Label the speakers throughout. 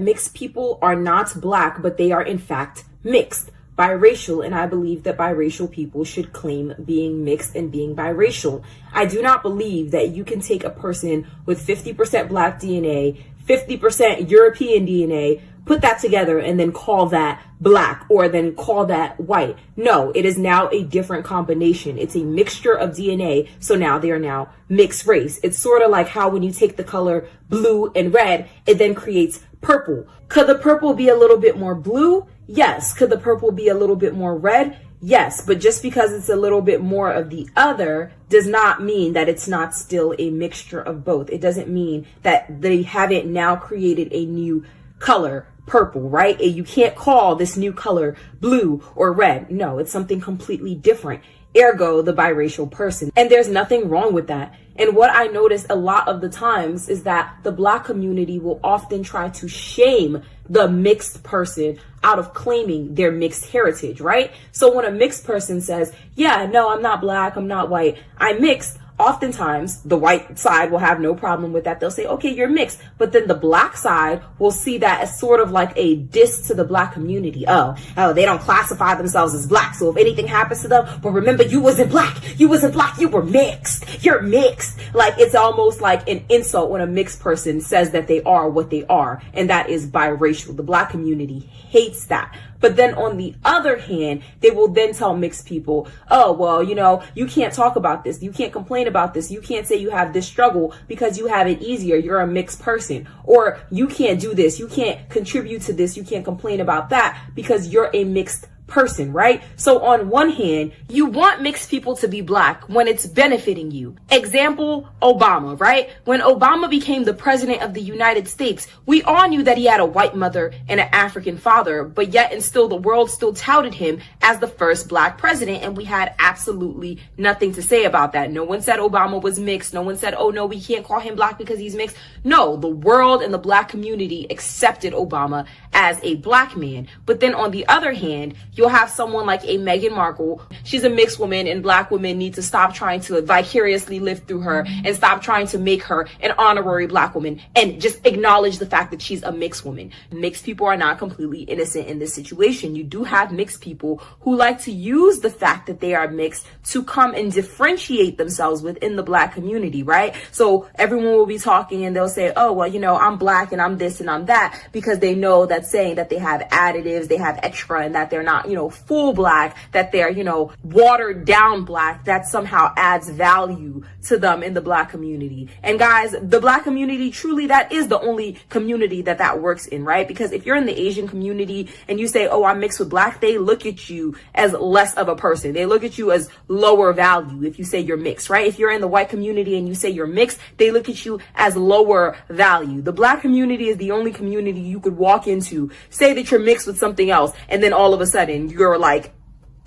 Speaker 1: Mixed people are not black, but they are in fact mixed. Biracial, and I believe that biracial people should claim being mixed and being biracial. I do not believe that you can take a person with 50% black DNA, 50% European DNA, put that together and then call that black or then call that white. No, it is now a different combination. It's a mixture of DNA. So now they are now mixed race. It's sort of like how when you take the color blue and red, it then creates purple. Could the purple be a little bit more blue? Yes. Could the purple be a little bit more red? Yes. But just because it's a little bit more of the other does not mean that it's not still a mixture of both. It doesn't mean that they haven't now created a new color, purple, right? And you can't call this new color blue or red. No, it's something completely different. Ergo, the biracial person. And there's nothing wrong with that. And what I notice a lot of the times is that the black community will often try to shame the mixed person out of claiming their mixed heritage, right? So when a mixed person says, yeah, no, I'm not black, I'm not white, I'm mixed, oftentimes the white side will have no problem with that. They'll say, okay, you're mixed. But then the black side will see that as sort of like a diss to the black community. Oh, they don't classify themselves as black. So if anything happens to them, but remember, you wasn't black. You wasn't black. You were mixed. You're mixed. Like, it's almost like an insult when a mixed person says that they are what they are. And that is biracial. The black community hates that. But then on the other hand, they will then tell mixed people, oh, well, you can't talk about this. You can't complain about this. You can't say you have this struggle because you have it easier. You're a mixed person. Or you can't do this. You can't contribute to this. You can't complain about that because you're a mixed person, right? So on one hand, you want mixed people to be black when it's benefiting you. Example, Obama, right? When Obama became the president of the United States, we all knew that he had a white mother and an African father, but yet and still the world still touted him as the first black president, and we had absolutely nothing to say about that. No one said Obama was mixed. No one said, oh no, we can't call him black because he's mixed. No, the world and the black community accepted Obama as a black man. But then on the other hand, you'll have someone like a Meghan Markle. She's a mixed woman, and black women need to stop trying to vicariously live through her and stop trying to make her an honorary black woman and just acknowledge the fact that she's a mixed woman. Mixed people are not completely innocent in this situation. You do have mixed people who like to use the fact that they are mixed to come and differentiate themselves within the black community, right? So everyone will be talking and they'll say, oh, well, I'm black and I'm this and I'm that, because they know that saying that they have additives, they have extra, and that they're not, full black, that they're, watered down black, that somehow adds value to them in the black community. And guys, the black community, truly, that is the only community that works in, right? Because if you're in the Asian community and you say, oh, I'm mixed with black, they look at you as less of a person. They look at you as lower value if you say you're mixed, right? If you're in the white community and you say you're mixed, they look at you as lower value. The black community is the only community you could walk into, say that you're mixed with something else, and then all of a sudden you're like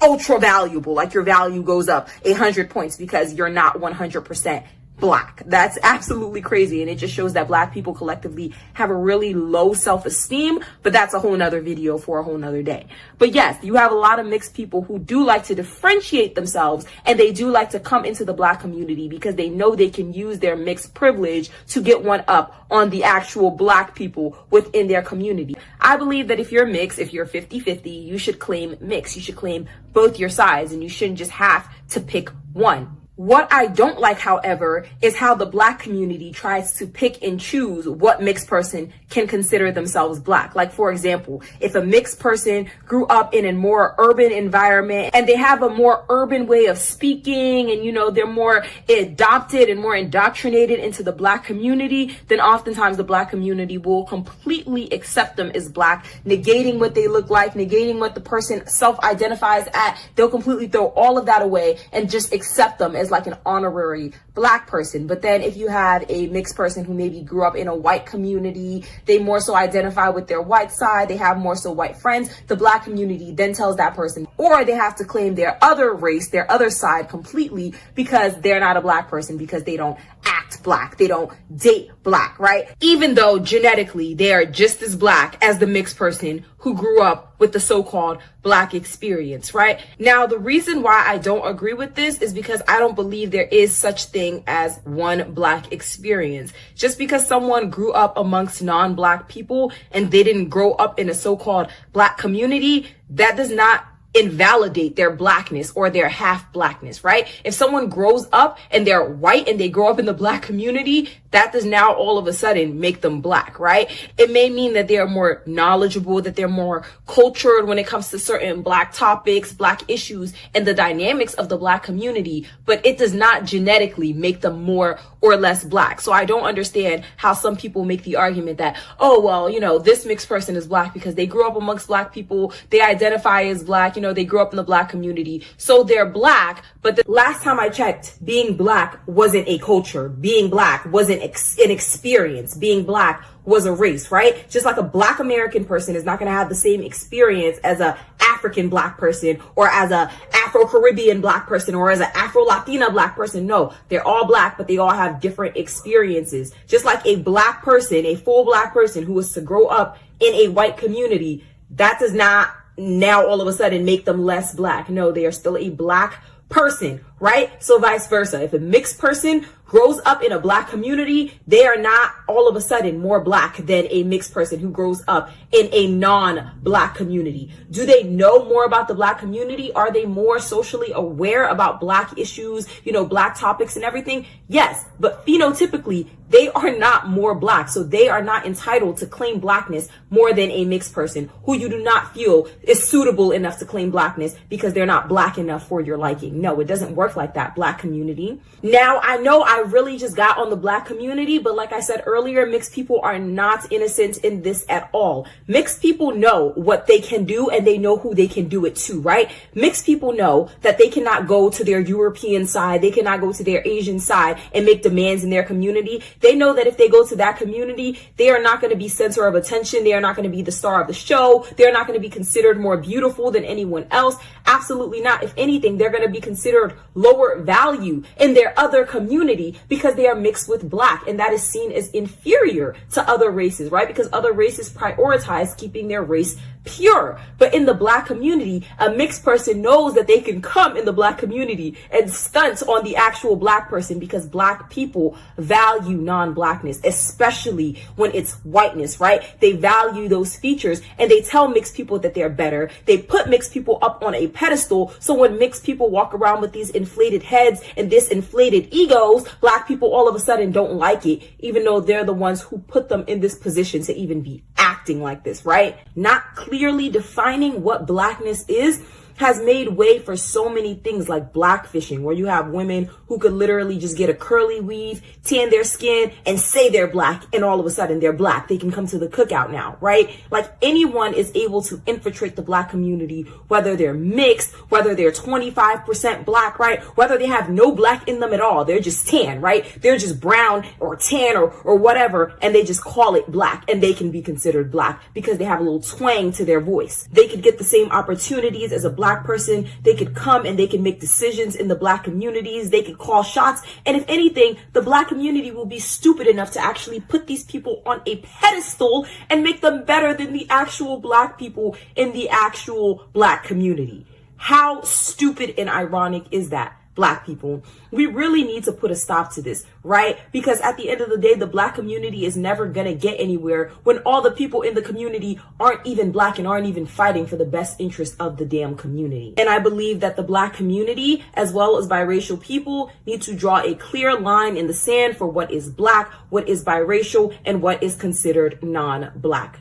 Speaker 1: ultra valuable, like your value goes up 100 points because you're not 100% black. That's absolutely crazy. And it just shows that black people collectively have a really low self-esteem, but that's a whole nother video for a whole nother day. But yes, you have a lot of mixed people who do like to differentiate themselves, and they do like to come into the black community because they know they can use their mixed privilege to get one up on the actual black people within their community. I believe that if you're mixed, if you're 50-50, you should claim mixed. You should claim both your sides, and you shouldn't just have to pick one. What I don't like, however, is how the black community tries to pick and choose what mixed person can consider themselves black. Like, for example, if a mixed person grew up in a more urban environment and they have a more urban way of speaking and, they're more adopted and more indoctrinated into the black community, then oftentimes the black community will completely accept them as black, negating what they look like, negating what the person self-identifies at. They'll completely throw all of that away and just accept them as like an honorary black person. But then if you have a mixed person who maybe grew up in a white community, they more so identify with their white side, they have more so white friends, the black community then tells that person, or they have to claim their other race, their other side completely, because they're not a black person, because they don't act black. They don't date black, right? Even though genetically they are just as black as the mixed person who grew up with the so-called black experience, right? Now, the reason why I don't agree with this is because I don't believe there is such thing as one black experience. Just because someone grew up amongst non-black people and they didn't grow up in a so-called black community, that does not invalidate their blackness or their half blackness, right? If someone grows up and they're white and they grow up in the black community, that does now all of a sudden make them black, right? It may mean that they are more knowledgeable, that they're more cultured when it comes to certain black topics, black issues, and the dynamics of the black community, but it does not genetically make them more or less black. So I don't understand how some people make the argument that, oh, well, you know, this mixed person is black because they grew up amongst black people, they identify as black, you know, they grew up in the black community, so they're black. But the last time I checked, being black wasn't a culture. Being black wasn't an experience. Being black was a race, right? Just like a black American person is not going to have the same experience as a African black person or as a Afro-Caribbean black person or as an Afro-Latina black person. No, they're all black, but they all have different experiences. Just like a black person, a full black person who was to grow up in a white community, that does not now all of a sudden make them less black. No, they are still a black person, right? So vice versa. If a mixed person grows up in a black community, they are not all of a sudden more black than a mixed person who grows up in a non-black community. Do they know more about the black community? Are they more socially aware about black issues, you know, black topics and everything? Yes, but phenotypically, they are not more black. So they are not entitled to claim blackness more than a mixed person who you do not feel is suitable enough to claim blackness because they're not black enough for your liking. No, it doesn't work like that, black community. Now, I know I really just got on the black community, but like I said earlier, mixed people are not innocent in this at all. Mixed people know what they can do and they know who they can do it to, right? Mixed people know that they cannot go to their European side, they cannot go to their Asian side and make demands in their community. They know that if they go to that community, they are not going to be center of attention. They are not going to be the star of the show. They're not going to be considered more beautiful than anyone else. Absolutely not. If anything, they're going to be considered lower value in their other community because they are mixed with black, and that is seen as inferior to other races, right? Because other races prioritize keeping their race pure. But in the black community, a mixed person knows that they can come in the black community and stunt on the actual black person because black people value non-blackness, especially when it's whiteness, right? They value those features and they tell mixed people that they're better. They put mixed people up on a pedestal. So when mixed people walk around with these inflated heads and this inflated egos, black people all of a sudden don't like it, even though they're the ones who put them in this position to even be acting like this, right? Not clearly defining what blackness is has made way for so many things like blackfishing, where you have women who could literally just get a curly weave, tan their skin, and say they're black, and all of a sudden they're black. They can come to the cookout now, right? Like anyone is able to infiltrate the black community, whether they're mixed, whether they're 25% black, right? Whether they have no black in them at all. They're just tan, right? They're just brown or tan or whatever, and they just call it black, and they can be considered black because they have a little twang to their voice. They could get the same opportunities as a black person. They could come and they can make decisions in the black communities. They could call shots. And if anything, the black community will be stupid enough to actually put these people on a pedestal and make them better than the actual black people in the actual black community. How stupid and ironic is that? Black people, we really need to put a stop to this, right? Because at the end of the day, the black community is never gonna get anywhere when all the people in the community aren't even black and aren't even fighting for the best interest of the damn community. And I believe that the black community, as well as biracial people, need to draw a clear line in the sand for what is black, what is biracial, and what is considered non-black.